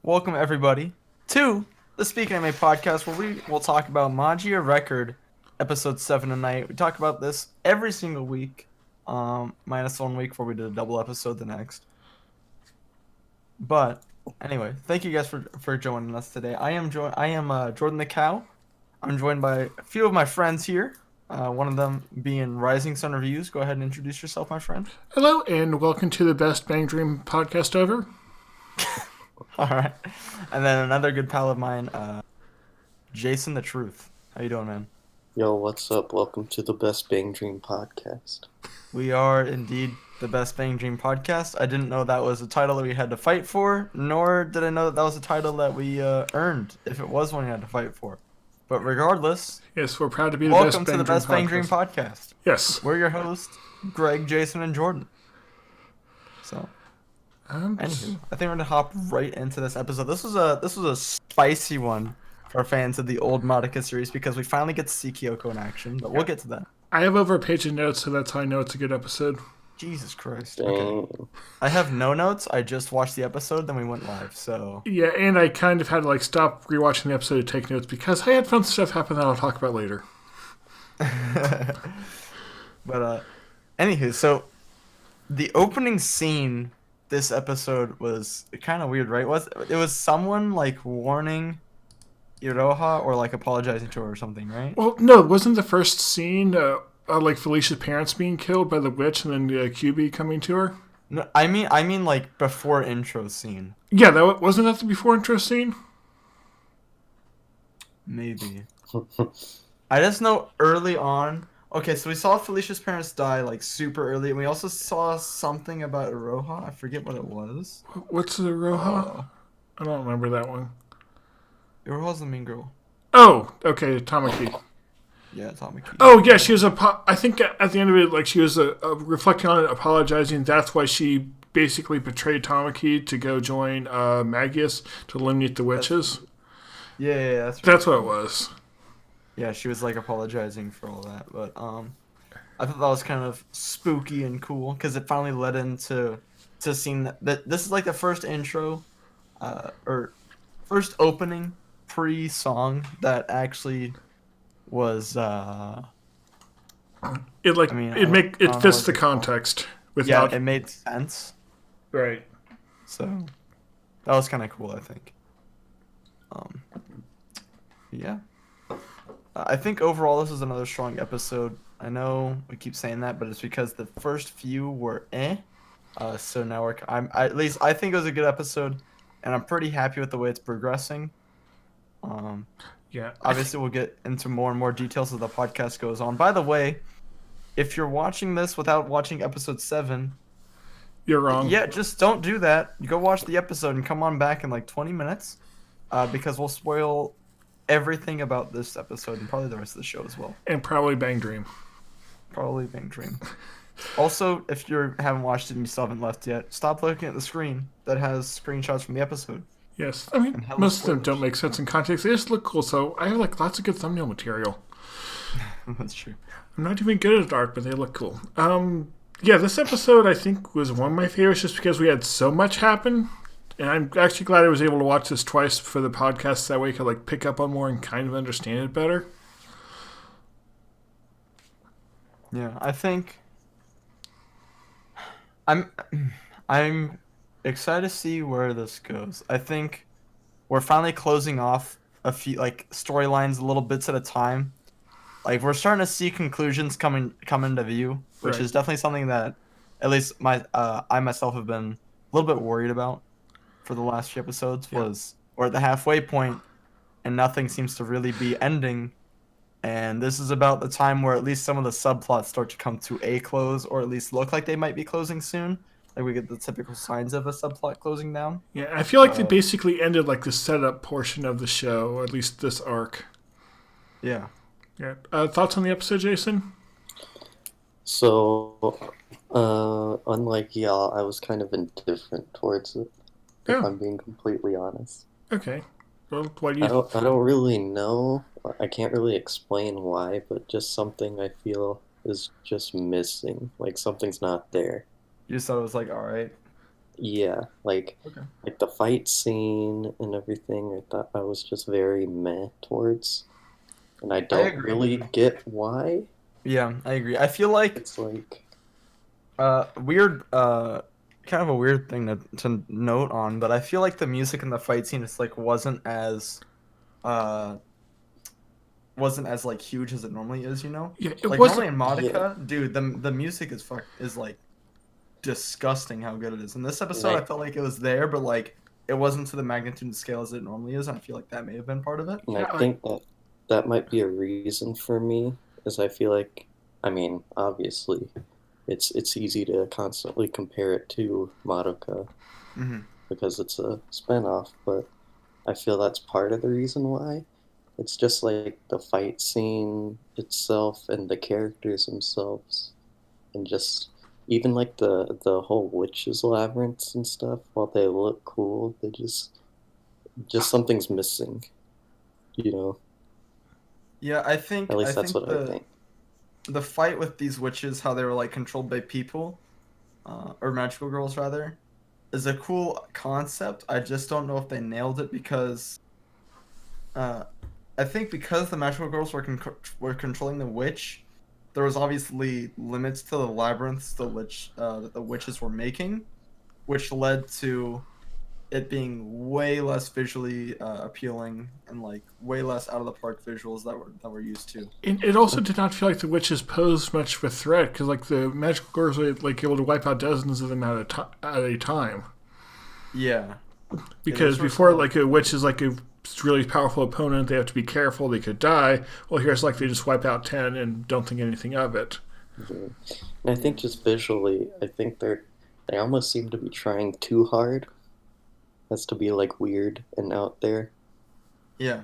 welcome everybody to the Speak Anime podcast where we will talk about Magia Record episode 7 tonight. We talk about this every single week, minus 1 week where we did a double episode the next. But anyway, thank you guys for joining us today. I am JordanTheCow. I'm joined by a few of my friends here. One of them being RisingSunReviews. Go ahead and introduce yourself, my friend. Hello, and welcome to the best Bang Dream podcast ever. All right. And then another good pal of mine, JasonTheTrvth. How you doing, man? Yo, what's up? Welcome to the Best Bang Dream podcast. We are indeed the Best Bang Dream podcast. I didn't know that was a title that we had to fight for, nor did I know that that was a title that we earned, if it was one we had to fight for. But regardless, yes, we're proud to be the welcome best to the Best Bang Dream podcast. Yes. We're your hosts, Greg, Jason, and Jordan. So, anywho, I think we're gonna hop right into this episode. This was a spicy one for fans of the old Madoka series because we finally get to see Kyoko in action, but we'll get to that. I have over a page of notes, so that's how I know it's a good episode. Jesus Christ. Dang. Okay. I have no notes. I just watched the episode, then we went live, so... Yeah, and I kind of had to stop rewatching the episode to take notes because I had fun stuff happen that I'll talk about later. But, anywho, so the opening scene this episode was kind of weird, right? It was someone, warning Iroha or, apologizing to her or something, right? Well, no, wasn't the first scene... Felicia's parents being killed by the witch and then QB coming to her? No, I mean before intro scene. Yeah, wasn't that the before intro scene? Maybe. I just know early on... Okay, so we saw Felicia's parents die, super early, and we also saw something about Iroha. I forget what it was. What's the Iroha? I don't remember that one. Iroha's the mean girl. Oh, okay, Tamaki. Yeah, Tamaki. Oh, yeah, she was I think at the end of it, she was reflecting on it, apologizing. That's why she basically betrayed Tamaki to go join Magius to eliminate the witches. Yeah, that's what it was. Yeah, she was apologizing for all that, but I thought that was kind of spooky and cool because it finally led into seeing that this is the first intro, or first opening pre-song that actually was it fits the context without it made sense, right? So that was kind of cool, I think. Yeah, I think overall this is another strong episode. I know we keep saying that, but it's because the first few were so now at least I think it was a good episode, and I'm pretty happy with the way it's progressing. Yeah. Obviously, we'll get into more and more details as the podcast goes on. By the way, if you're watching this without watching episode 7... You're wrong. Yeah, just don't do that. You go watch the episode and come on back in 20 minutes. Because we'll spoil everything about this episode and probably the rest of the show as well. And probably Bang Dream. Probably Bang Dream. Also, if you haven't watched it and you still haven't left yet, stop looking at the screen that has screenshots from the episode. Yes, I mean, most of them don't make sense in context. They just look cool, so I have lots of good thumbnail material. That's true. I'm not even good at art, but they look cool. Yeah, this episode I think was one of my favorites just because we had so much happen. And I'm actually glad I was able to watch this twice for the podcast. That way I could pick up on more and kind of understand it better. Yeah, I think I'm excited to see where this goes. I think we're finally closing off a few storylines, little bits at a time. We're starting to see conclusions come into view, which Right. is definitely something that at least I myself have been a little bit worried about for the last few episodes. We're at the halfway point and nothing seems to really be ending. And this is about the time where at least some of the subplots start to come to a close, or at least look like they might be closing soon. We get the typical signs of a subplot closing down. Yeah, I feel they basically ended the setup portion of the show, or at least this arc. Yeah. Yeah. Thoughts on the episode, Jason? So, unlike y'all, I was kind of indifferent towards it, if I'm being completely honest. Okay. Well, what do you... I don't really know. I can't really explain why, but just something I feel is just missing. Something's not there. You just thought it was alright. Yeah, Okay. like the fight scene and everything, I thought I was just very meh towards, and I don't agree. really get why. Yeah, I agree. I feel like It's like, weird, kind of a weird thing to note on, but I feel like the music in the fight scene just like uh wasn't as like huge as it normally is, you know? Yeah, it Like wasn't. normally in Madoka, dude, the music is like disgusting how good it is. In this episode, I felt like it was there, but like it wasn't to the magnitude and scale as it normally is, and I feel like that may have been part of it. and Yeah, I think that might be a reason for me, is I feel like, I mean, obviously, it's easy to constantly compare it to Madoka Mm-hmm. because it's a spinoff, but I feel that's part of the reason why. It's just like the fight scene itself and the characters themselves, and just even like the whole witches labyrinths and stuff. While they look cool, they just something's missing. You know, Yeah, at least that's what I think. the fight with these witches, how they were like controlled by people, or magical girls rather, is a cool concept. I just don't know if they nailed it because, I think because the magical girls were controlling the witch, there was obviously limits to the labyrinths that the witches were making, which led to it being way less visually appealing and like way less out of the park visuals that we're used to. It also did not feel like the witches posed much of a threat because, like, the magical girls were like able to wipe out dozens of them at a time. Yeah. Because Yeah, before, like, a witch is like a really powerful opponent, they have to be careful, they could die. Well, here's like they just wipe out 10 and don't think anything of it. Mhm. And I think just visually, I think they almost seem to be trying too hard as to be like weird and out there, Yeah.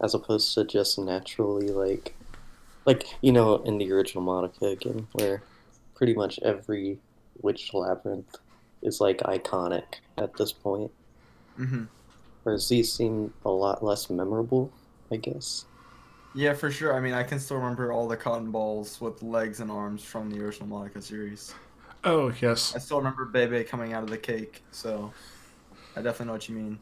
as opposed to just naturally like you know, in the original Monica again, where pretty much every witch labyrinth is like iconic at this point. Mm-hmm. Whereas these seem a lot less memorable, I guess. Yeah, for sure. I mean, I can still remember all the cotton balls with legs and arms from the original Monica series. Oh, yes. I still remember Bebe coming out of the cake, so I definitely know what you mean.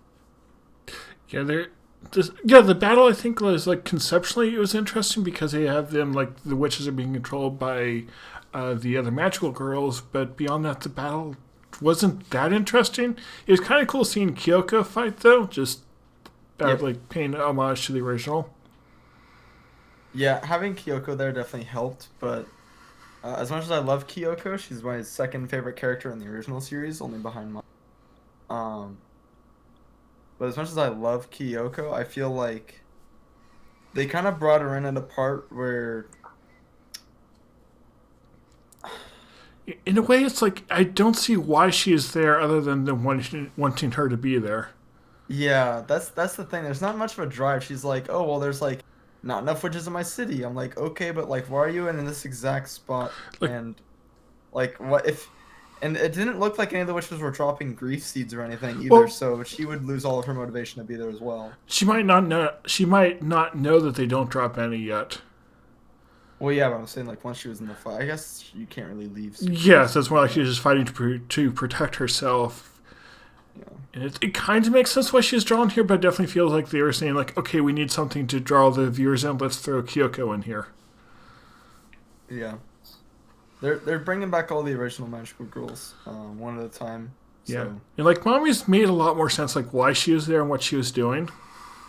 Yeah, the battle I think was like conceptually it was interesting because they have them like the witches are being controlled by the other magical girls, but beyond that, the battle wasn't that interesting. It was kind of cool seeing Kyoko fight though, just Yep. like paying homage to the original. Yeah, having Kyoko there definitely helped, but as much as I love Kyoko, she's my second favorite character in the original series, only behind my. Um, but as much as I love Kyoko, I feel like they kind of brought her in at a part where. In a way, it's like I don't see why she is there other than them wanting her to be there. Yeah, that's the thing. There's not much of a drive. She's like, oh well, there's like not enough witches in my city. I'm like, okay, but like, why are you in this exact spot? Like- And like, what if? And it didn't look like any of the witches were dropping grief seeds or anything either. Well- So she would lose all of her motivation to be there as well. She might not know. She might not know that they don't drop any yet. Well, yeah, but I'm saying like once she was in the fight, I guess you can't really leave. Yes, that's more like she's just fighting to protect herself. Yeah. And it kind of makes sense why she's drawn here, but it definitely feels like they were saying, like, okay, we need something to draw the viewers in. Let's throw Kyoko in here. Yeah. They're bringing back all the original magical girls, one at a time. So. Yeah. And, like, Mommy's made a lot more sense, like, why she was there and what she was doing.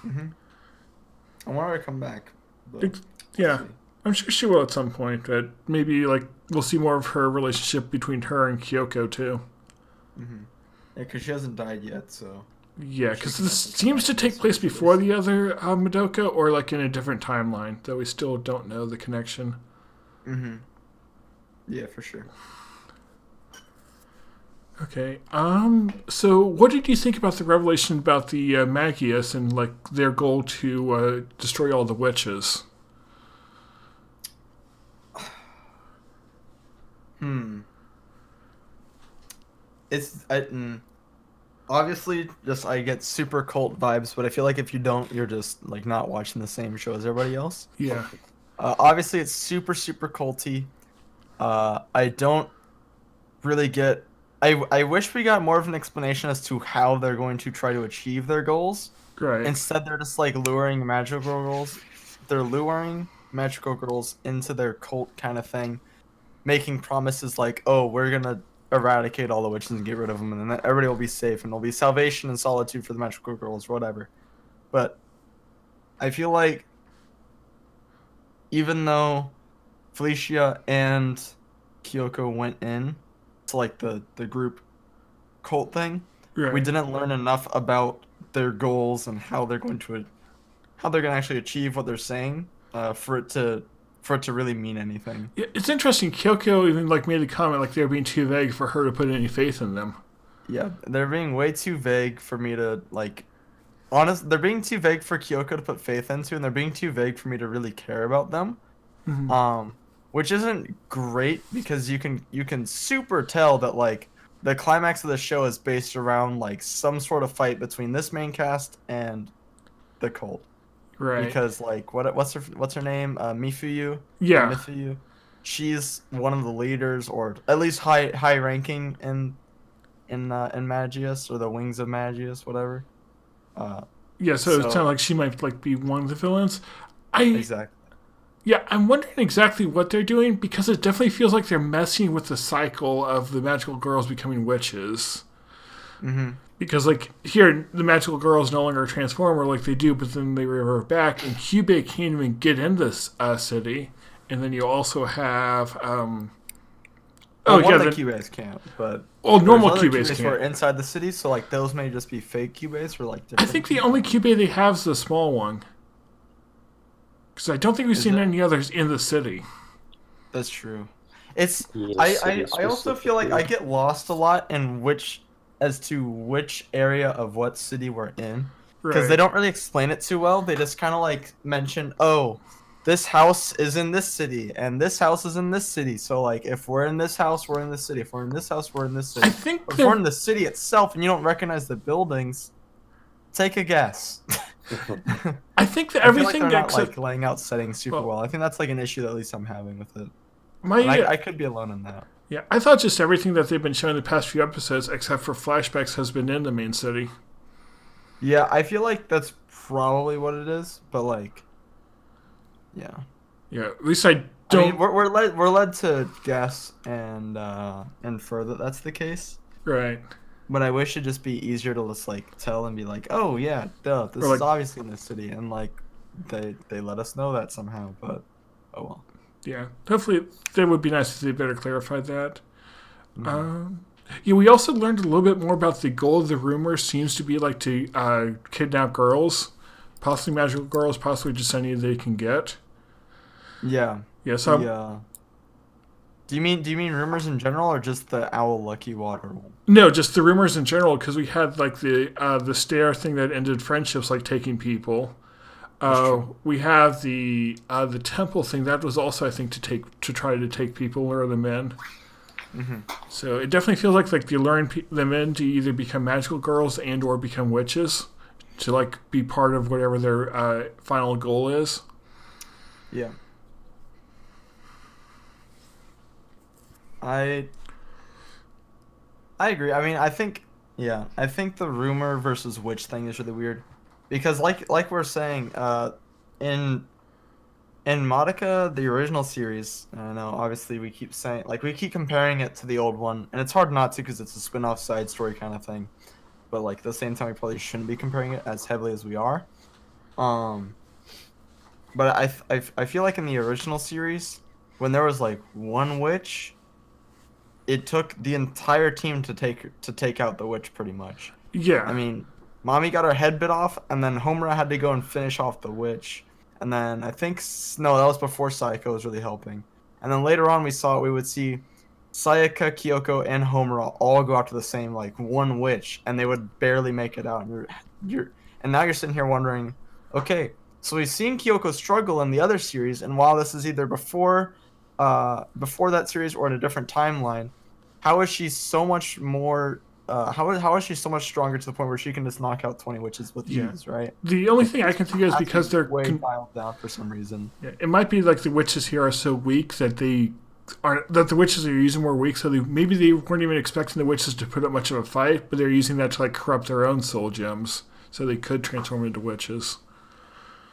Mm-hmm. I want her to come back. But Yeah. we'll see. I'm sure she will at some point, but maybe, like, we'll see more of her relationship between her and Kyoko, too. Mm-hmm. Yeah, because she hasn't died yet, so. Yeah, because this seems to take place before the other Madoka, or, like, in a different timeline, though we still don't know the connection. Mm-hmm. Yeah, for sure. Okay. So what did you think about the revelation about the Magius and like their goal to destroy all the witches? Obviously just I get super cult vibes, but I feel like if you don't, you're just like not watching the same show as everybody else. Yeah. Obviously it's super culty. I don't really get. I wish we got more of an explanation as to how they're going to try to achieve their goals. Right. Instead, they're just like luring magical girls. They're luring magical girls into their cult kind of thing, making promises like, "Oh, we're gonna eradicate all the witches and get rid of them, and then everybody will be safe, and there'll be salvation and solitude for the magical girls, whatever." But I feel like even though Felicia and Kyoko went in to like the group cult thing, Right. we didn't learn enough about their goals and how they're going to actually achieve what they're saying for it to really mean anything. Yeah, it's interesting. Kyoko even like made a comment like they're being too vague for her to put any faith in them. Yeah, they're being way too vague for me to like. They're being too vague for Kyoko to put faith into, and they're being too vague for me to really care about them. Mm-hmm. Which isn't great because you can super tell that like the climax of the show is based around like some sort of fight between this main cast and the cult. Right. Because like what's her name? Mifuyu. Yeah. Mifuyu. She's one of the leaders, or at least high ranking in Magius, or the Wings of Magius, whatever. Yeah, so it's kind of like she might like be one of the villains. Exactly. Yeah, I'm wondering exactly what they're doing because it definitely feels like they're messing with the cycle of the magical girls becoming witches. Mm-hmm. Because like here, the magical girls no longer transform or like they do, but then they revert back, and Kyubey can't even get in this city. And then you also have one of the Kyubeis can't, but normal Kyubeis can't. Who are inside the city, so like those may just be fake Kyubeis or like different. I think the only Kyubey they have is the small one. Because I don't think we've seen any others in the city. That's true. It's I also feel like I get lost a lot in which area of what city we're in, because they don't really explain it too well. They just kind of like mention, oh, this house is in this city and this house is in this city. So like if we're in this house, we're in this city. If we're in this house, we're in this city. I think if we're in the city itself and you don't recognize the buildings, take a guess. I think that everything they're not like laying out settings super well. I think that's like an issue that at least I'm having with it. I could be alone in that. Yeah, I thought just everything that they've been showing the past few episodes, except for flashbacks, has been in the main city. Yeah, I feel like that's probably what it is, but like, yeah. Yeah, at least I don't. I mean, we're led to guess and infer that that's the case. Right. But I wish it'd just be easier to just like tell and be like, oh yeah, duh, this is obviously in this city, and like they let us know that somehow. But oh well. Yeah, hopefully it would be nice if they better clarified that. Mm-hmm. Yeah, we also learned a little bit more about the goal of the rumor seems to be like to kidnap girls, possibly magical girls, possibly just any they can get. Yeah. Yeah. So. Yeah. Do you mean rumors in general, or just the Owl Lucky Water one? No, just the rumors in general, because we had like the stair thing that ended friendships, like taking people. We have the temple thing that was also, I think, to try to take people, lure them in. Mm-hmm. So it definitely feels like you luring them in to either become magical girls and or become witches, to like be part of whatever their final goal is. Yeah. I agree. I mean, I think the rumor versus witch thing is really weird, because like we're saying, in Madoka, the original series, I know obviously we keep comparing it to the old one, and it's hard not to because it's a spin-off side story kind of thing, but like at the same time we probably shouldn't be comparing it as heavily as we are. But I feel like in the original series, when there was like one witch, it took the entire team to take out the witch pretty much. Yeah. I mean, Mommy got her head bit off, and then Homura had to go and finish off the witch. And then I think that was before Sayaka was really helping. And then later on we would see Sayaka, Kyoko, and Homura all go after the same like one witch, and they would barely make it out. And now you're sitting here wondering, okay, so we've seen Kyoko struggle in the other series, and while this is either before that series or in a different timeline, how is she so much more? How is she so much stronger to the point where she can just knock out 20 witches with ease, right? The only thing I can think of is because they're way dialed down for some reason. Yeah, it might be like the witches here are so weak that they that the witches are using were weak, so maybe they weren't even expecting the witches to put up much of a fight, but they're using that to like corrupt their own soul gems, so they could transform into witches.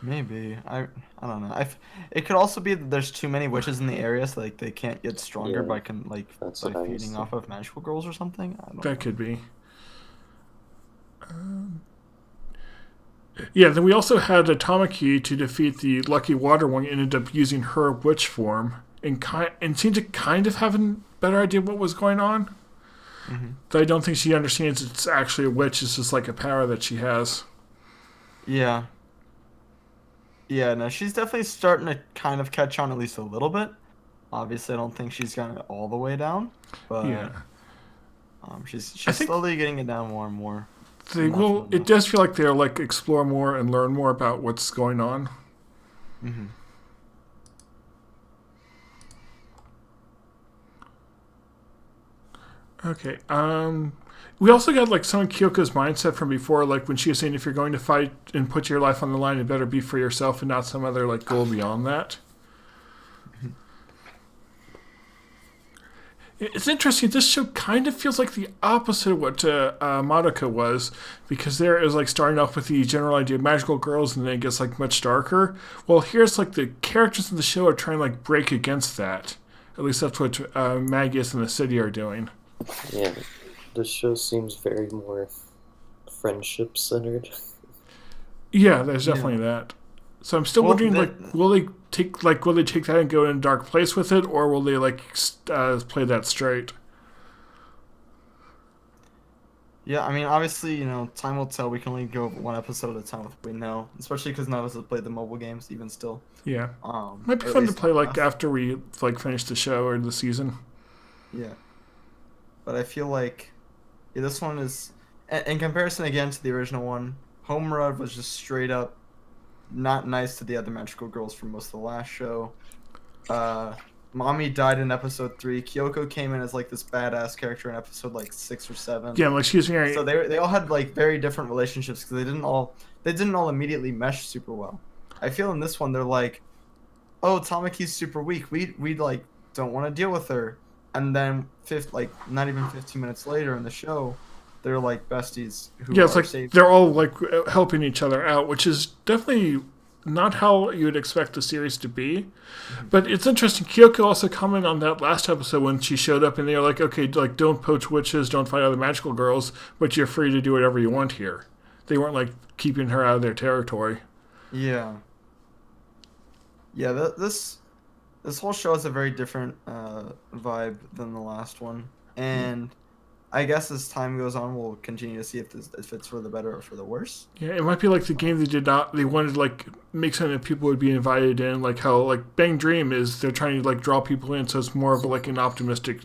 Maybe. I don't know. It could also be that there's too many witches in the area, so like they can't get stronger by feeding off of magical girls or something. I don't know. That could be. Yeah, then we also had Tamaki to defeat the Lucky Water one and ended up using her witch form and seemed to kind of have a better idea what was going on. Mm-hmm. But I don't think she understands it's actually a witch. It's just like a power that she has. Yeah. Yeah, no, she's definitely starting to kind of catch on at least a little bit. Obviously, I don't think she's gotten it all the way down, but Yeah. She's slowly getting it down more and more. It does feel like they'll like explore more and learn more about what's going on. Mm-hmm. Okay. We also got like some of Kyoko's mindset from before, like when she was saying if you're going to fight and put your life on the line, it better be for yourself and not some other like goal beyond that. It's interesting. This show kind of feels like the opposite of what Madoka was, because there is like starting off with the general idea of magical girls, and then it gets like much darker. Well, here's like the characters in the show are trying to like break against that. At least that's what Magius and the city are doing. Yeah, this show seems very more friendship centered. Yeah, there's definitely that. So I'm still wondering, will they take that and go in a dark place with it, or will they play that straight? Yeah, I mean, obviously, time will tell. We can only go one episode at a time with what we know, especially because none of us have played the mobile games, even still. Yeah, might be fun to play after we finish the show or the season. Yeah, but I feel like this one is, in comparison again to the original one, Homura was just straight up not nice to the other magical girls for most of the last show. Mommy died in episode 3. Kyoko came in as like this badass character in episode 6 or 7. Yeah, like she's very. So they all had very different relationships because they didn't all immediately mesh super well. I feel in this one they're like, oh, Tamaki's super weak. We don't want to deal with her. And then not even 15 minutes later in the show, they're like besties. It's like they're all helping each other out, which is definitely not how you would expect the series to be. Mm-hmm. But it's interesting. Kyoko also commented on that last episode when she showed up, and they were like, okay, don't poach witches, don't fight other magical girls, but you're free to do whatever you want here. They weren't keeping her out of their territory. Yeah. Yeah, this whole show has a very different vibe than the last one, and I guess as time goes on, we'll continue to see if it's for the better or for the worse. Yeah, it might be like the game they wanted to make something that people would be invited in, like how Bang Dream is, they're trying to draw people in, so it's more of an optimistic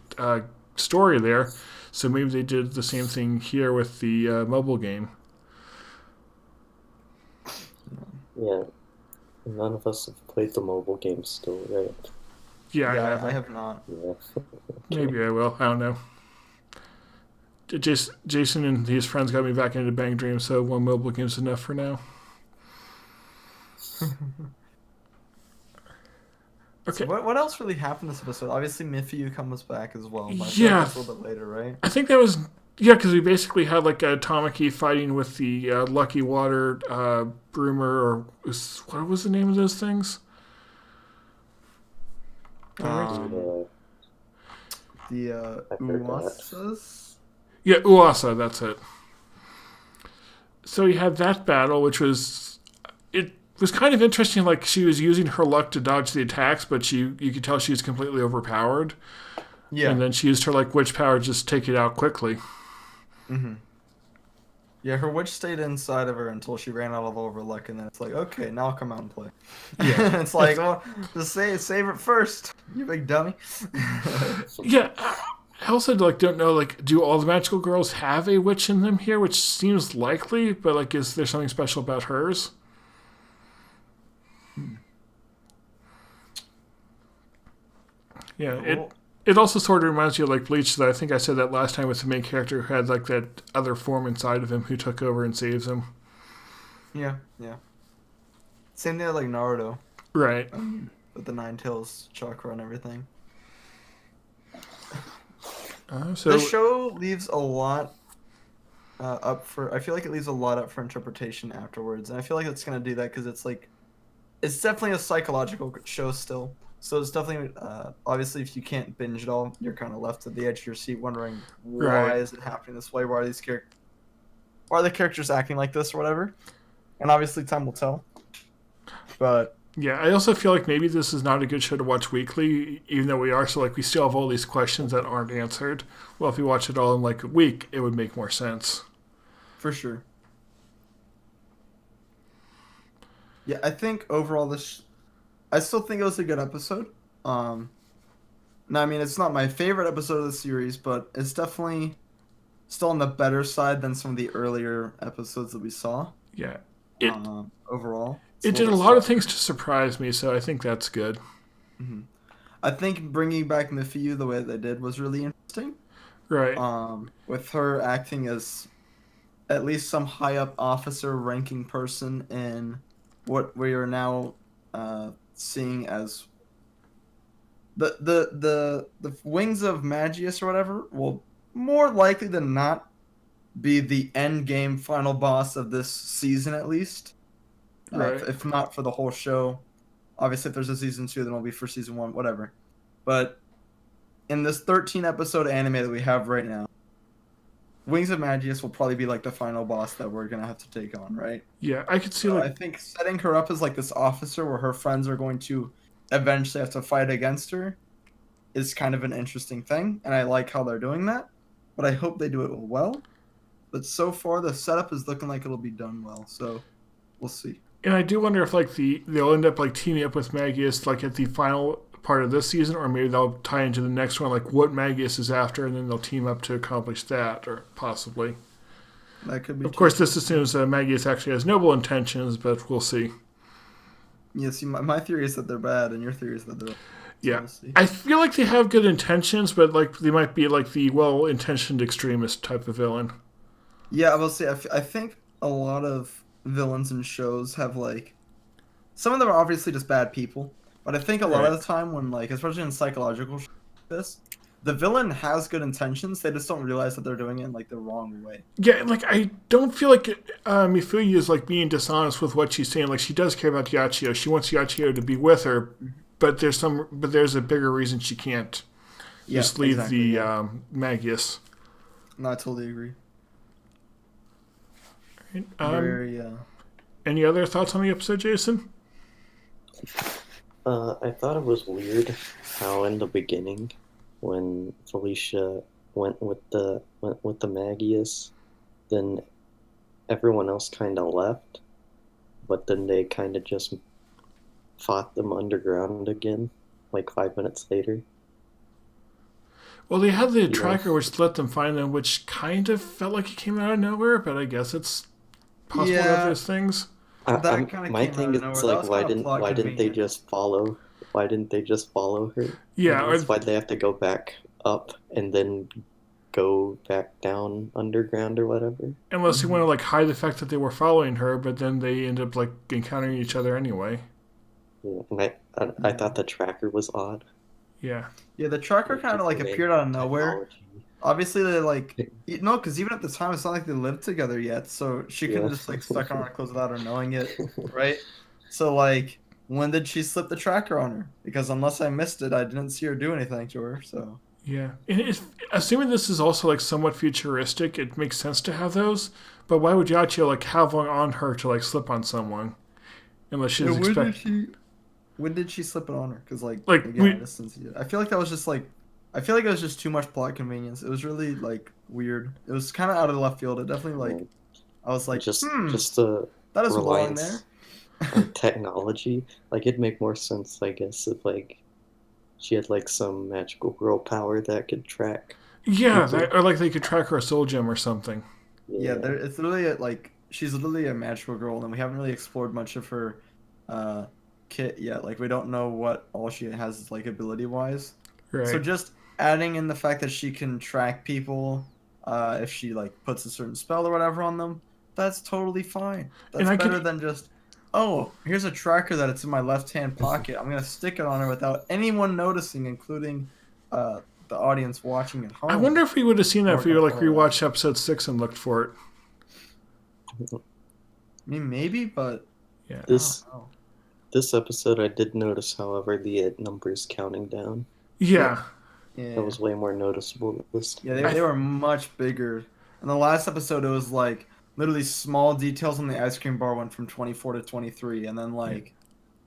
story there. So maybe they did the same thing here with the mobile game. Yeah, none of us have played the mobile game still, right? Yeah, I have not. Yeah. Maybe I will. I don't know. Jason and his friends got me back into Bang Dream, so one mobile game's enough for now. Okay. So what else really happened this episode? Obviously, Mifiu comes back as well. Yeah. That's a little bit later, right? I think that was... Yeah, because we basically had Tamaki fighting with the Lucky Water Broomer, or what was the name of those things? The Uasas? Yeah, Uasa, that's it. So you had that battle, which was... It was kind of interesting, she was using her luck to dodge the attacks, but you could tell she was completely overpowered. Yeah. And then she used her witch power to just take it out quickly. Mm-hmm. Yeah, her witch stayed inside of her until she ran out of all of her luck, and then it's okay, now I'll come out and play. Yeah. It's well, just save it first, you big dummy. Yeah, I also don't know, do all the magical girls have a witch in them here, which seems likely, but is there something special about hers? Yeah, cool. It also sort of reminds you of Bleach, that I think I said that last time with the main character who had that other form inside of him who took over and saves him. Yeah. Same thing with Naruto. Right. With the Nine Tails chakra and everything. The show leaves a lot up for. I feel like it leaves a lot up for interpretation afterwards, and I feel like it's gonna do that because it's definitely a psychological show still. So it's definitely obviously if you can't binge it all, you're kind of left at the edge of your seat wondering why is it happening this way? Why are the characters acting like this or whatever? And obviously time will tell. But yeah, I also feel like maybe this is not a good show to watch weekly, even though we are. So like we still have all these questions that aren't answered. Well, if we watch it all in like a week, it would make more sense. For sure. Yeah, I think overall I still think it was a good episode. Now, I mean, it's not my favorite episode of the series, but it's definitely still on the better side than some of the earlier episodes that we saw. Yeah. Overall. It did a lot of things to surprise me, so I think that's good. Mm-hmm. I think bringing back Mifiu the way they did was really interesting. Right. With her acting as at least some high up officer ranking person in what we are now seeing as the Wings of Magius or whatever will more likely than not be the end game final boss of this season at least. Right. If not for the whole show. Obviously if there's a season 2 then it'll be for season 1, whatever. But in this 13 episode anime that we have right now, Wings of Magius will probably be like the final boss that we're gonna have to take on, right? Yeah, I could see I think setting her up as like this officer where her friends are going to eventually have to fight against her is kind of an interesting thing, and I like how they're doing that. But I hope they do it well. But so far the setup is looking like it'll be done well, so we'll see. And I do wonder if like they'll end up like teaming up with Magius like at the final part of this season, or maybe they'll tie into the next one, like what Magius is after, and then they'll team up to accomplish that, or possibly. That could be. Of course, this assumes Magius actually has noble intentions, but we'll see. Yeah, see, my theory is that they're bad, and your theory is that they're. Yeah, I feel like they have good intentions, but like they might be like the well-intentioned extremist type of villain. Yeah, I will say I think a lot of villains in shows have like some of them are obviously just bad people, but I think a lot of the time when like especially in psychological this the villain has good intentions, they just don't realize that they're doing it in like the wrong way. Yeah, like I don't feel like Mifuyu is like being dishonest with what she's saying. Like she does care about Yachio, she wants Yachio to be with her, but there's a bigger reason she can't just leave Magius. No, I totally agree. Any other thoughts on the episode, Jason? I thought it was weird how in the beginning, when Felicia went with the Magius, then everyone else kind of left, but then they kind of just fought them underground again, like 5 minutes later. Well, they had the tracker which let them find them, which kind of felt like it came out of nowhere, but I guess it's possible that there's things. My thing is like, why didn't they just follow? Why didn't they just follow her? Yeah, why'd they have to go back up and then go back down underground or whatever? Unless you want to like hide the fact that they were following her, but then they end up like encountering each other anyway. Yeah, and I thought the tracker was odd. Yeah. Yeah, the tracker kind of like appeared out of nowhere. Obviously, they like because even at the time, it's not like they lived together yet, so she could have just like stuck on her clothes without her knowing it, right? So like, when did she slip the tracker on her? Because unless I missed it, I didn't see her do anything to her. So yeah, and assuming this is also like somewhat futuristic, it makes sense to have those. But why would Yachio like have one on her to like slip on someone, unless she's expecting? When did she slip it on her? Because like again, I feel like that was just like. I feel like it was just too much plot convenience. It was really like weird. It was kind of out of the left field. It definitely like I was like, just the that is belong there. On technology, like it'd make more sense, I guess, if like she had like some magical girl power that could track. Yeah, or like they could track her soul gem or something. Yeah, it's literally like she's literally a magical girl, and we haven't really explored much of her kit yet. Like we don't know what all she has like ability wise. Right. So just adding in the fact that she can track people if she like puts a certain spell or whatever on them, that's totally fine. That's better than just, oh, here's a tracker that it's in my left hand pocket. I'm gonna stick it on her without anyone noticing, including the audience watching at home. I wonder if we would have seen that if we Or- rewatched episode 6 and looked for it. I mean, maybe, but Yeah. This I don't know. this episode, I did notice, however, the numbers counting down. Yeah. Yeah. That was way more noticeable this time. Yeah, they were much bigger. In the last episode, it was like literally small details on the ice cream bar went from 24 to 23, and then like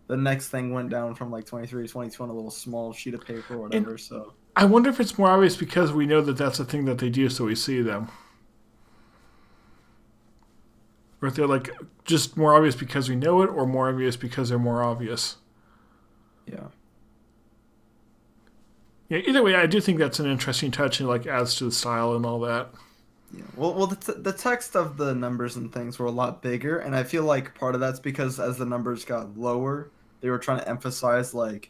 the next thing went down from like 23 to 22 on a little small sheet of paper or whatever. So I wonder if it's more obvious because we know that that's a thing that they do, so we see them. Or if they're like just more obvious because we know it, or more obvious because they're more obvious. yeah, Yeah. Either way, I do think that's an interesting touch and like adds to the style and all that. yeah. Well, the text of the numbers and things were a lot bigger, and I feel like part of that's because as the numbers got lower, they were trying to emphasize like,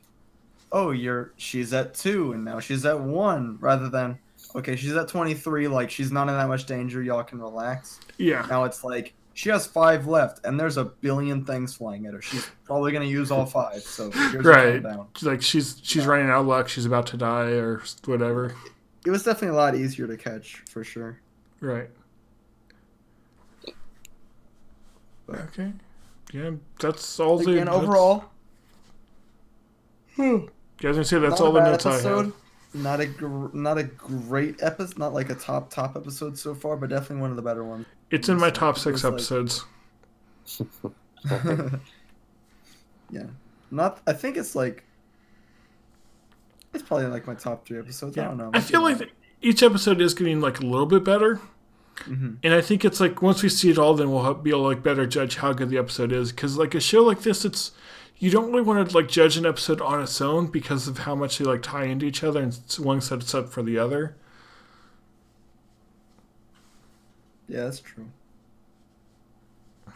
oh, she's at 2 and now she's at 1, rather than okay, she's at 23, like she's not in that much danger, y'all can relax. Yeah. Now it's like she has 5 left, and there's a billion things flying at her. She's probably gonna use all 5. So here's Right. a countdown. Like she's running out of luck. She's about to die or whatever. It was definitely a lot easier to catch for sure. Right. Okay. Yeah, that's all the. Again, overall, Yeah, I was gonna say that's not all a the bad notes I episode. have. Not a great episode. Not like a top episode so far, but definitely one of the better ones. It's in my top 6 It was like- episodes. Yeah, I think it's like. It's probably like my top 3 episodes. I don't know. I feel like each episode is getting like a little bit better. Mm-hmm. And I think it's like once we see it all, then we'll be able to like better judge how good the episode is. Because like a show like this, it's you don't really want to like judge an episode on its own because of how much they like tie into each other and one sets up for the other. Yeah, that's true. I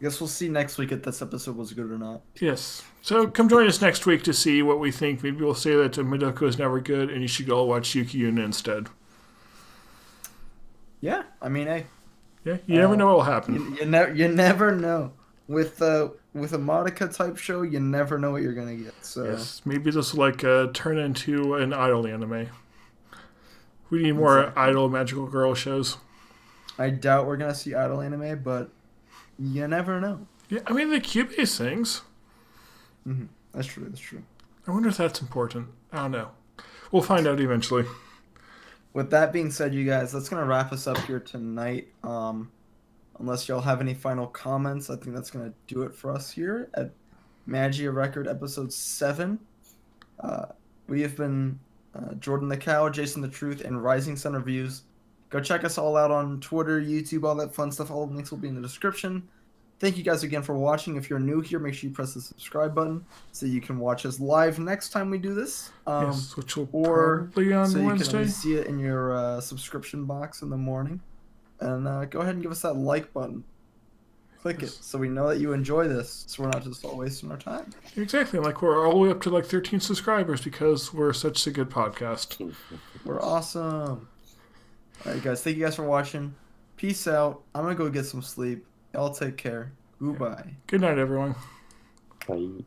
guess we'll see next week if this episode was good or not. Yes. So come join us next week to see what we think. Maybe we'll say that Madoka is never good and you should all watch Yuki Yuna instead. Yeah, I mean, hey, Yeah, you never know what will happen. you never know. With a Madoka type show, you never know what you're gonna get. So Yes, maybe this will like turn into an idol anime. We need more idol magical girl shows. I doubt we're gonna see idol anime, but you never know. Yeah, I mean the Cubase sings. Mm-hmm. That's true. That's true. I wonder if that's important. I don't know. We'll find out eventually. With that being said, you guys, that's gonna wrap us up here tonight. Unless y'all have any final comments, I think that's gonna do it for us here at Magia Record episode 7. We have been JordanTheCow, JasonTheTrvth, and RisingSunReviews. Go check us all out on Twitter, YouTube, all that fun stuff. All the links will be in the description. Thank you guys again for watching. If you're new here, make sure you press the subscribe button so you can watch us live next time we do this. Yes, which will Or probably on so you can Wednesday. always see it in your subscription box in the morning. And go ahead and give us that like button. Click it so we know that you enjoy this, so we're not just all wasting our time. Exactly. Like we're all the way up to like 13 subscribers because we're such a good podcast. We're awesome. All right, guys. Thank you guys for watching. Peace out. I'm going to go get some sleep. Y'all take care. Goodbye. Good night, everyone. Bye.